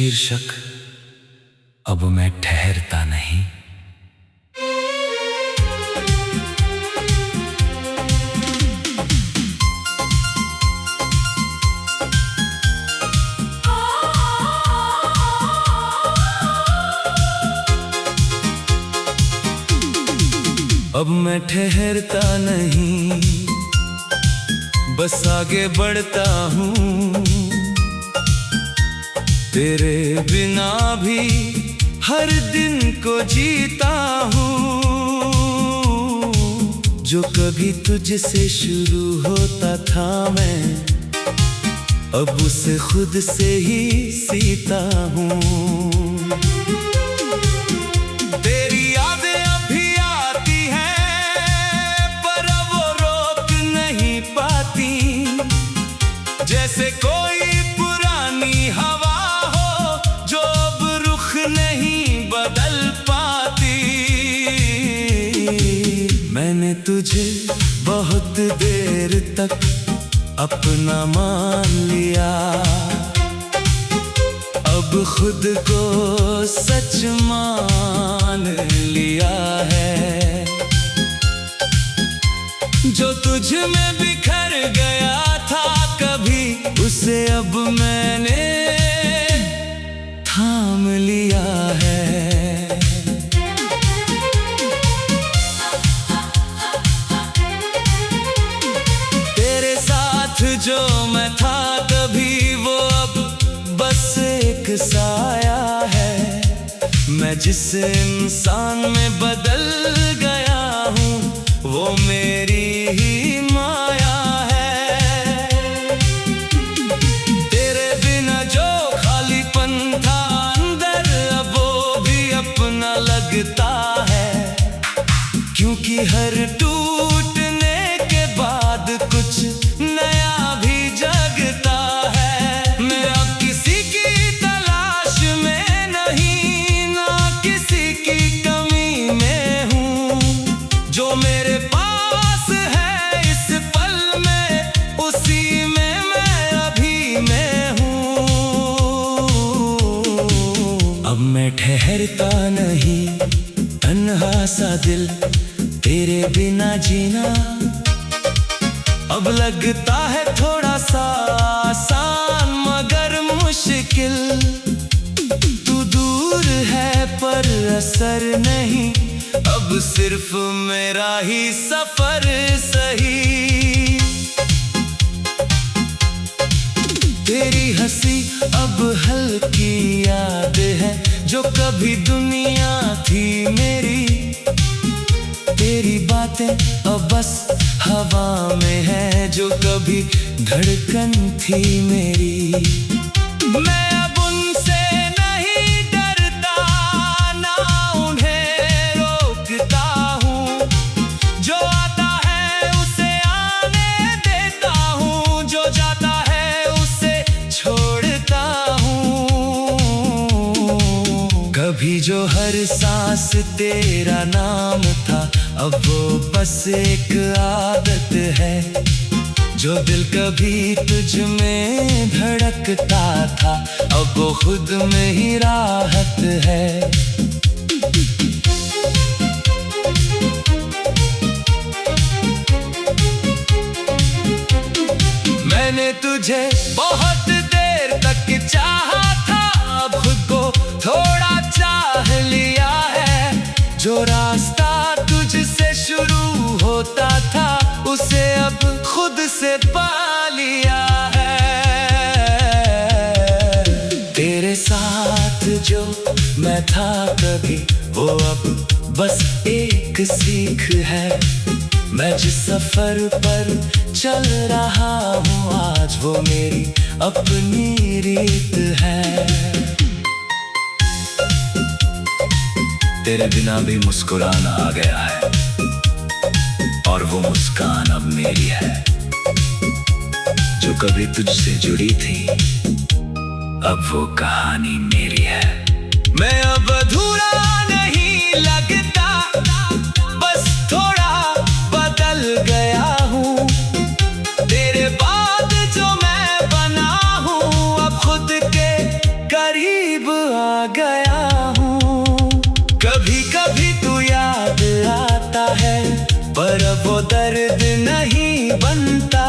शीर्षक अब मैं ठहरता नहीं। अब मैं ठहरता नहीं, बस आगे बढ़ता हूँ। तेरे बिना भी हर दिन को जीता हूँ। जो कभी तुझसे शुरू होता था मैं, अब उसे खुद से ही सीता हूँ। तेरी यादें अभी आती हैं, पर अब वो रोक नहीं पाती। जैसे कोई पुरानी हवा नहीं बदल पाती। मैंने तुझे बहुत देर तक अपना मान लिया, अब खुद को सच मान लिया है। जो तुझ में बिखर गया था कभी, उसे अब मैंने थाम लिया है। तेरे साथ जो मैं था कभी, वो अब बस एक साया है। मैं जिस इंसान में बदल गया हूँ, वो मेरी ही माया है। तेरे बिना जो खालीपन था लगता है, क्योंकि हर टूटने के बाद कुछ नया भी जगता है। मैं अब किसी की तलाश में नहीं, ना किसी की कमी में हूँ। जो मेरे पास है इस पल में, उसी में मैं अभी मैं हूँ। अब मैं ठहरता नहीं, तन्हा सा दिल तेरे बिना जीना अब लगता है थोड़ा सा आसान मगर मुश्किल। तू दूर है पर असर नहीं, अब सिर्फ मेरा ही सफर सही। तेरी हंसी अब हल्की याद है, जो कभी दुनिया थी मेरी। तेरी बातें अब बस हवा में है, जो कभी धड़कन थी मेरी। मैं अब उनसे नहीं डरता, ना उन्हें रोकता हूँ। जो आता है उसे आने देता हूँ, जो जाता है उसे छोड़ता हूँ। कभी जो हर सांस तेरा नाम था, अब वो बस एक आदत है। जो दिल कभी तुझ में धड़कता था, अब वो खुद में ही राहत है। मैंने तुझे बहुत देर तक चाहा था, अब खुद को थोड़ा चाह लिया है। जो रास्ता तुझसे शुरू होता था, उसे अब खुद से पा लिया है। तेरे साथ जो मैं था कभी, वो अब बस एक सीख है। मैं जिस सफर पर चल रहा हूँ आज, वो मेरी अपनी रीत है। तेरे बिना भी मुस्कुराना आ गया है, और वो मुस्कान अब मेरी है। जो कभी तुझसे जुड़ी थी, अब वो कहानी मेरी है। मैं अब अधूरा नहीं लगता, बस थोड़ा बदल गया हूँ। तेरे बाद जो मैं बना हूँ, अब खुद के करीब गया हूँ। कभी कभी तू याद आता है, पर अब वो दर्द नहीं बनता।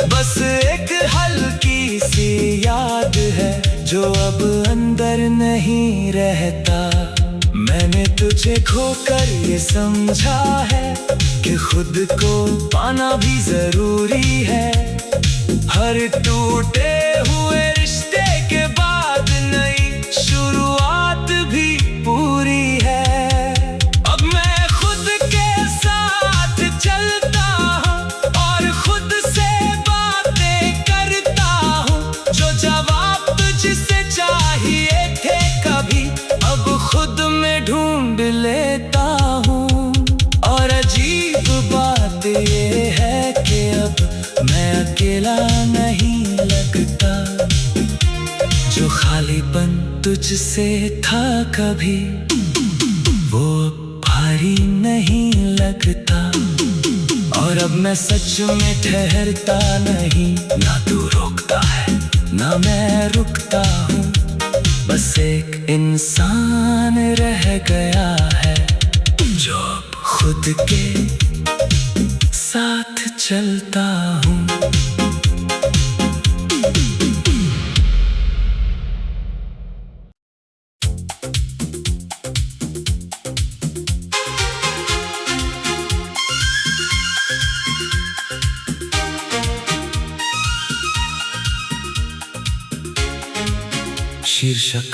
बस एक हल्की सी याद है जो अब अंदर नहीं रहता। मैंने तुझे खोकर ये समझा है कि खुद को पाना भी जरूरी है। हर टूटे हुए रिश्ते के बाद नई शुरुआत भी पूरी है। अब मैं खुद के साथ चलता हूँ और खुद से बातें करता हूँ। जो जवाब तुझसे चाहिए थे कभी, अब खुद में ढूंढ लेता हूँ। और अजीब बात ये है कि अब मैं अकेला नहीं लगता। जो खालीपन तुझसे था कभी, वो अब भारी नहीं लगता। और अब मैं सच में ठहरता नहीं, ना तू रोकता है ना मैं रुकता हूँ। बस एक इंसान रह गया है जो अब खुद के साथ चलता हूँ। शीर्षक,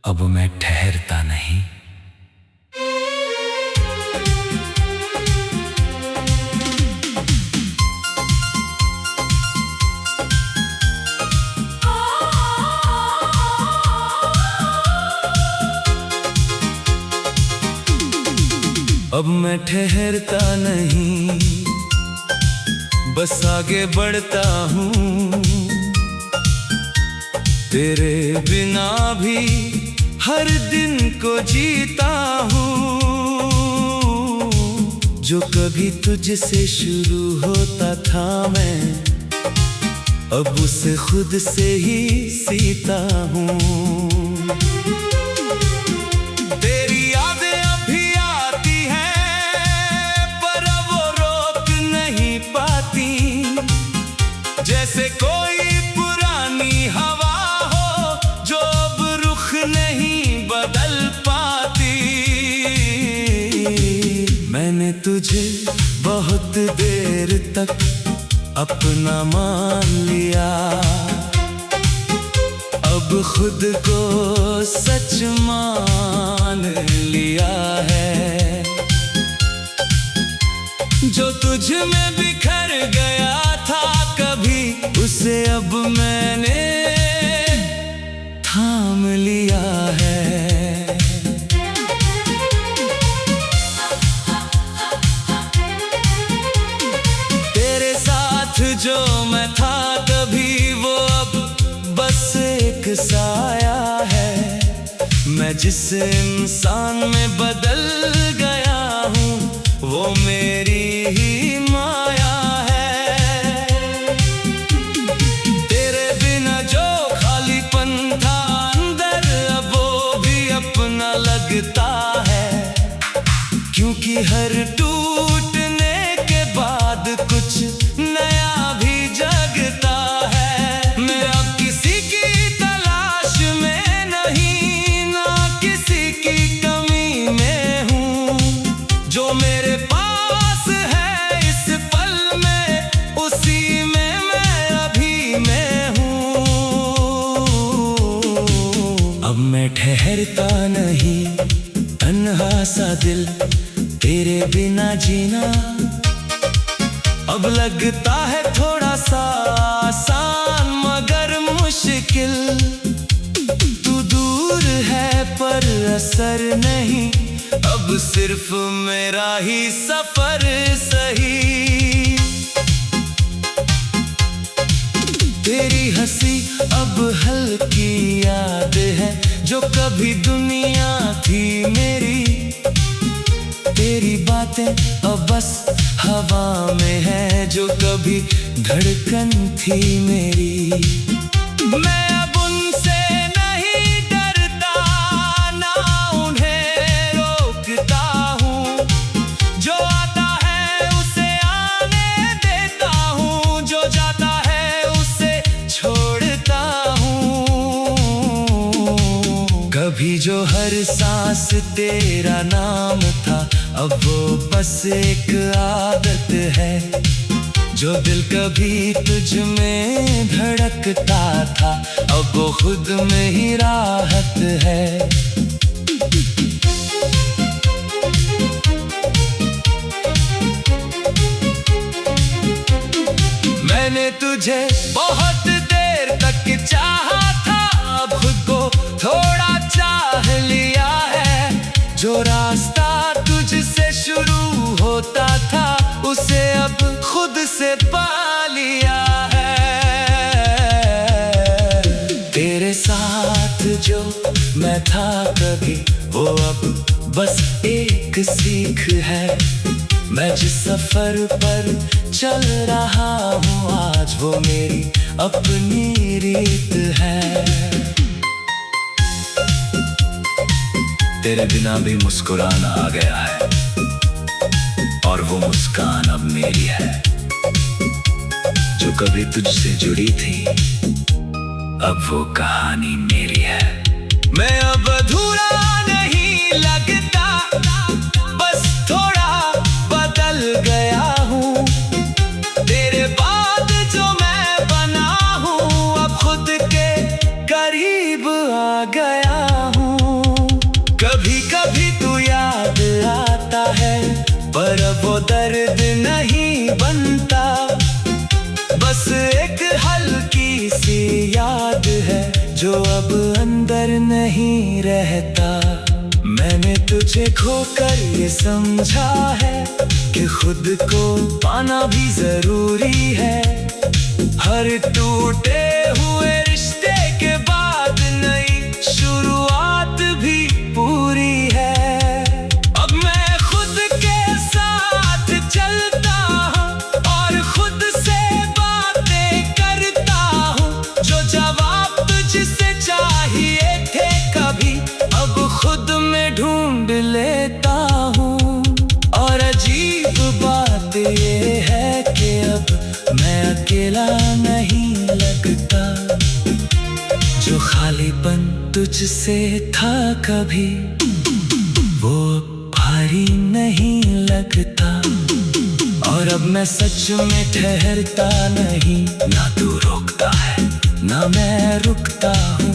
अब मैं ठहरता नहीं। अब मैं ठहरता नहीं, बस आगे बढ़ता हूँ। तेरे बिना भी हर दिन को जीता हूँ। जो कभी तुझसे शुरू होता था मैं, अब उसे खुद से ही सीता हूँ। तेरी यादें अभी आती हैं, पर अब वो रोक नहीं पाती। जैसे कोई पुरानी हवा जो अब रुख नहीं बदल पाती। मैंने तुझे बहुत देर तक अपना मान लिया, अब खुद को सच मान लिया है। जो तुझ में बिखर गया था कभी, उसे अब मैंने थाम लिया है। तेरे साथ जो मैं था कभी, वो अब बस एक साया है। मैं जिस इंसान में बदल गया हूँ, वो मेरी ही माया है। तेरे बिना जो खालीपन था अंदर, अब वो भी अपना लगता है। क्योंकि हर टूटने के बाद कुछ नया भी जगता है। मैं अब किसी की तलाश में नहीं, ना किसी की कमी में हूँ। जो मेरे पास है इस पल में, उसी में मैं अभी मैं हूँ। अब मैं ठहरता नहीं, तन्हा सा दिल तेरे बिना जीना अब लगता है थोड़ा सा आसान मगर मुश्किल। तू दूर है पर असर नहीं, अब सिर्फ मेरा ही सफर सही। तेरी हंसी अब हल्की याद है, जो कभी दुनिया थी मेरी। तेरी बातें अब बस हवा में है, जो कभी धड़कन थी मेरी। मैं अब उनसे नहीं कभी जो हर सांस तेरा नाम था, अब वो बस एक आदत है। जो दिल कभी तुझ में धड़कता था, अब वो खुद में ही राहत है। मैंने तुझे बहुत देर तक चाहा था, अब खुद को थोड़ा चाह लिया है। जो रास्ता तुझसे शुरू होता था, उसे अब खुद से पा लिया है। तेरे साथ जो मैं था कभी, वो अब बस एक सीख है। मैं जिस सफर पर चल रहा हूँ आज, वो मेरी अपनी रीत है। तेरे बिना भी मुस्कुराना आ गया है, और वो मुस्कान अब मेरी है। जो कभी तुझसे जुड़ी थी, अब वो कहानी मेरी है। मैं अब अधूरा नहीं लगता, बस थोड़ा बदल गया हूँ। तेरे बाद जो मैं बना हूँ, अब खुद के करीब आ गया हूँ। कभी कभी तू याद आता है, पर अब वो दर्द नहीं बनता। बस एक हल्की सी याद है, जो अब अंदर नहीं रहता। मैंने तुझे खोकर ये समझा है कि खुद को पाना भी जरूरी है। हर टूटे हुए रिश्ते के बाद नई शुरुआत भी पूरी है। अब मैं खुद के साथ चलता हूँ और खुद से बातें करता हूँ। जो जवाब तुझसे चाहिए थे कभी, अब खुद में ढूंढ लेता हूँ। और अजीब बात ये है कि अब मैं अकेला नहीं लगता। जो खालीपन तुझसे था कभी, वो भारी नहीं लगता। और अब मैं सच में ठहरता नहीं, ना तू रोकता है ना मैं रुकता हूँ।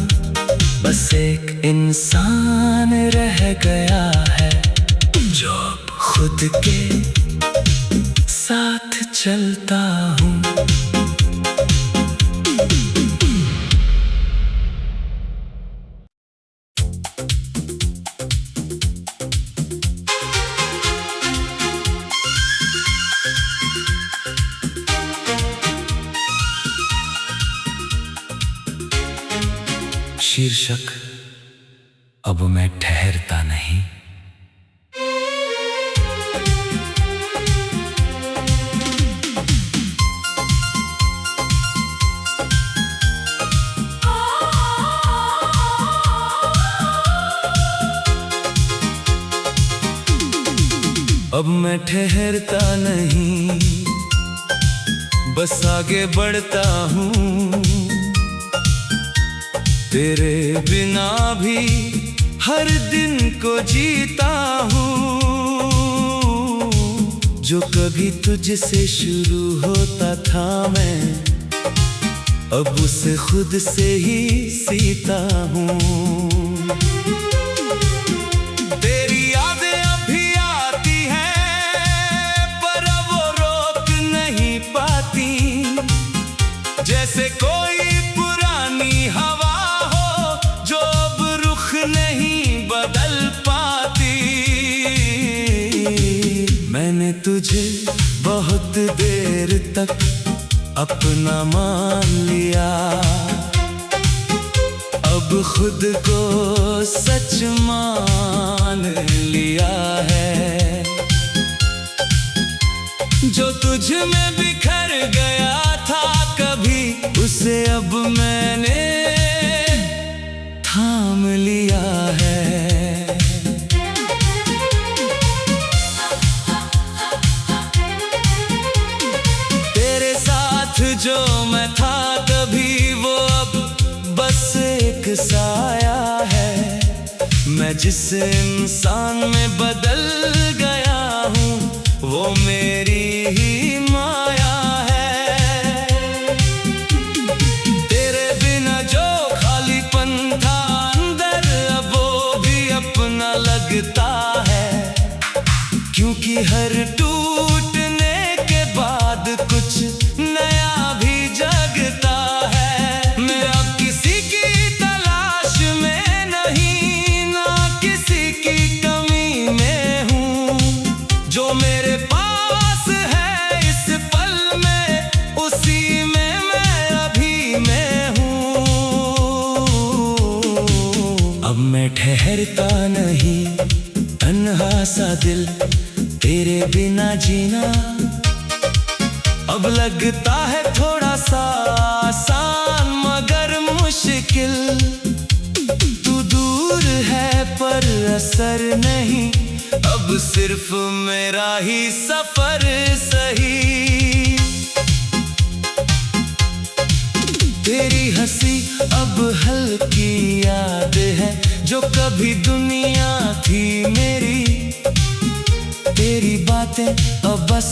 बस एक इंसान रह गया है, जो खुद के साथ चलता हूँ। शीर्षक, अब मैं ठहरता नहीं। अब मैं ठहरता नहीं, बस आगे बढ़ता हूँ। तेरे बिना भी हर दिन को जीता हूँ। जो कभी तुझसे शुरू होता था मैं, अब उसे खुद से ही सीता हूँ। तेरी यादें अभी आती हैं, पर अब वो रोक नहीं पाती। जैसे कोई पुरानी हवा नहीं बदल पाती। मैंने तुझे बहुत देर तक अपना मान लिया, अब खुद को सच मान लिया है। जो तुझ में बिखर गया था कभी, उसे अब मैंने थाम लिया है। तेरे साथ जो मैं था कभी, वो अब बस एक साया है। मैं जिस इंसान में बदल गया हूँ वो मेरी ही माया है। तेरे बिना जो खालीपन था अंदर अब वो भी अपना लगता है, क्योंकि हर टूटने के बाद कुछ नया भी जगता है। मैं अब किसी की तलाश में नहीं, ना किसी की कमी में हूँ। जो मेरे पास है इस पल में उसी में मैं अभी मैं हूँ। अब मैं ठहरता नहीं तन्हा सा दिल तेरे बिना जीना, अब लगता है थोड़ा सा आसान मगर मुश्किल। तू दूर है पर असर नहीं, अब सिर्फ मेरा ही सफर सही। तेरी हंसी अब हल्की याद है जो कभी दुनिया थी मेरी। तेरी बातें अब बस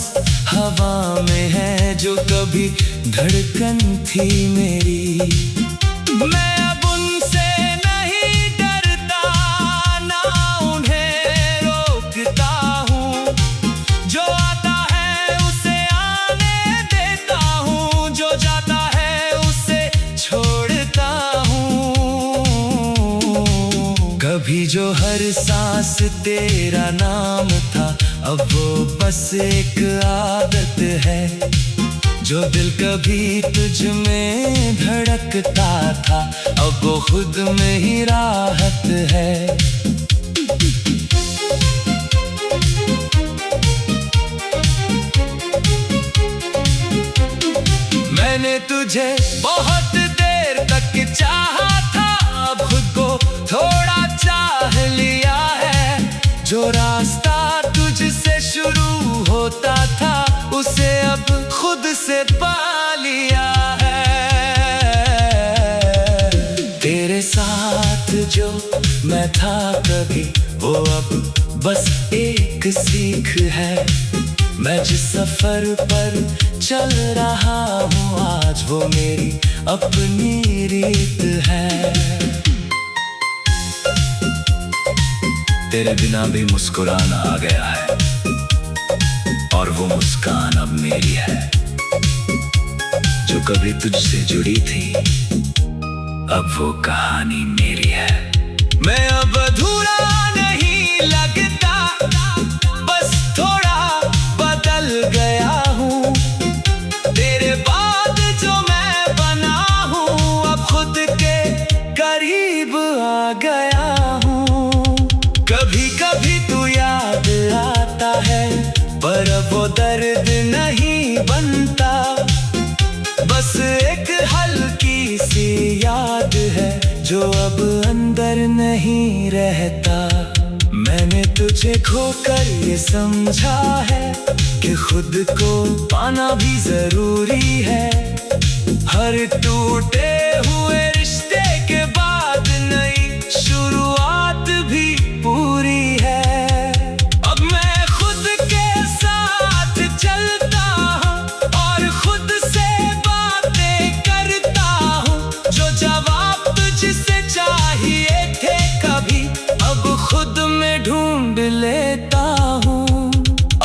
हवा में है जो कभी धड़कन थी मेरी। मैं अब उनसे नहीं डरता, ना उन्हें रोकता हूँ। जो आता है उसे आने देता हूँ, जो जाता है उसे छोड़ता हूँ। कभी जो हर सांस तेरा नाम था अब वो बस एक आदत है। जो दिल कभी तुझ में धड़कता था अब वो खुद में ही राहत है। मैंने तुझे बहुत देर तक चाहा था, अब खुद को थोड़ा चाह लिया है। जो रास्ता तुझसे शुरू होता था उसे अब खुद से पा लिया है। तेरे साथ जो मैं था कभी वो अब बस एक सीख है। मैं जिस सफर पर चल रहा हूँ आज वो मेरी अपनी रीत है। तेरे बिना भी मुस्कुराना आ गया है और वो मुस्कान अब मेरी है। जो कभी तुझसे जुड़ी थी अब वो कहानी मेरी है। मैं अब अधूरा नहीं लगता, बस थोड़ा बदल गया हूँ। तेरे बाद जो मैं बना हूँ अब खुद के करीब आ गया हूँ। कभी कभी तू याद आता है पर अब वो दर्द नहीं बनता, बस एक हल्की सी याद है जो अब अंदर नहीं रहता। मैंने तुझे खोकर ये समझा है कि खुद को पाना भी जरूरी है। हर टूटे हुए रिश्ते के बाद नई शुरुआत भी पूरी है। अब मैं खुद के साथ चलता हूँ और खुद से बातें करता हूँ। जो जवाब तुझसे चाहिए थे कभी अब खुद में ढूंढ लेता हूँ।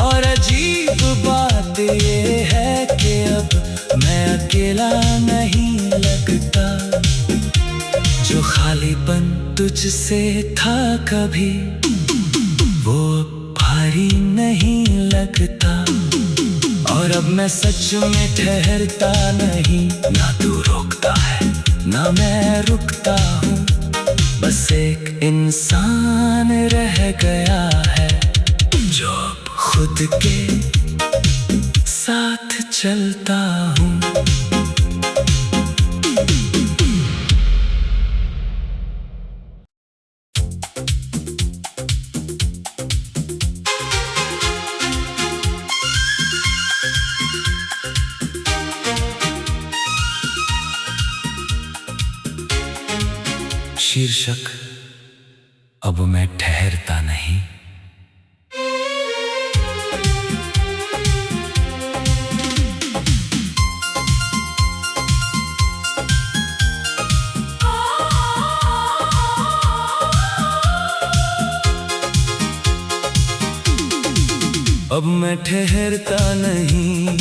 और अजीब बात ये है कि अब मैं अकेला नहीं लगता। जो खालीपन तुझसे था कभी वो भारी नहीं लगता। और अब मैं सच में ठहरता नहीं, ना तू रोकता है ना मैं रुकता हूँ। बस एक इंसान रह गया है जो अब खुद के साथ चलता हूँ। शीर्षक अब मैं ठहरता नहीं। अब मैं ठहरता नहीं,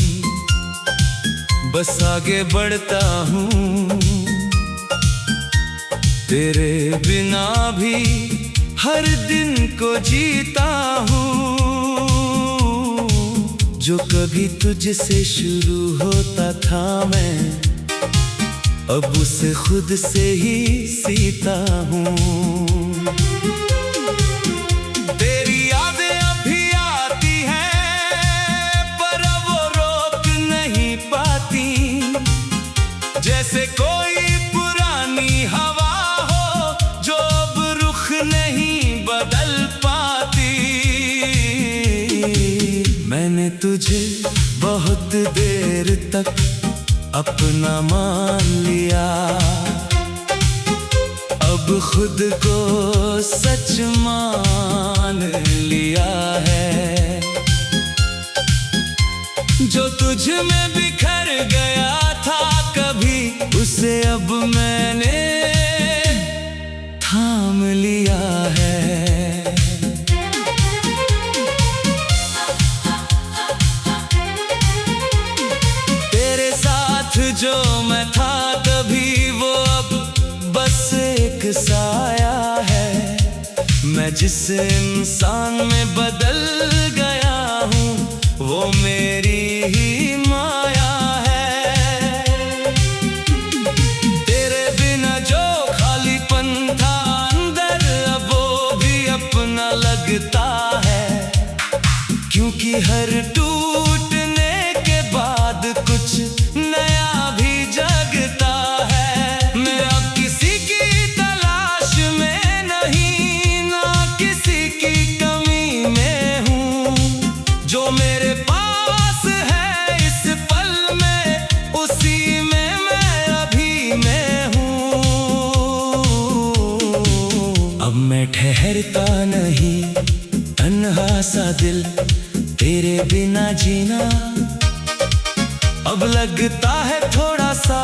बस आगे बढ़ता हूँ। तेरे बिना भी हर दिन को जीता हूँ। जो कभी तुझसे शुरू होता था मैं, अब उसे खुद से ही सीता हूँ। जैसे कोई पुरानी हवा हो जो अब रुख नहीं बदल पाती। मैंने तुझे बहुत देर तक अपना मान लिया, अब खुद को सच मान लिया है। जो तुझ में बिखर गया था कभी, उसे अब मैंने थाम लिया है। तेरे साथ जो मैं था कभी, वो अब बस एक साया है। मैं जिस इंसान में बदल गया हूँ, वो मेरी ही माया है। तेरे बिना जो खालीपन था अंदर, अब वो भी अपना लगता है। क्योंकि हर टूटने के बाद कुछ नया भी जगता है। मैं अब किसी की तलाश में नहीं, ना किसी की कमी में हूँ। जो मेरे पास है इस पल में, उसी में मैं अभी मैं हूँ। अब मैं ठहरता नहीं, तन्हा सा दिल तेरे बिना जीना अब लगता है थोड़ा सा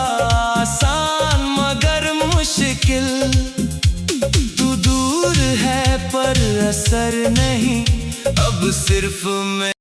आसान मगर मुश्किल। तू दूर है पर असर नहीं, अब सिर्फ मैं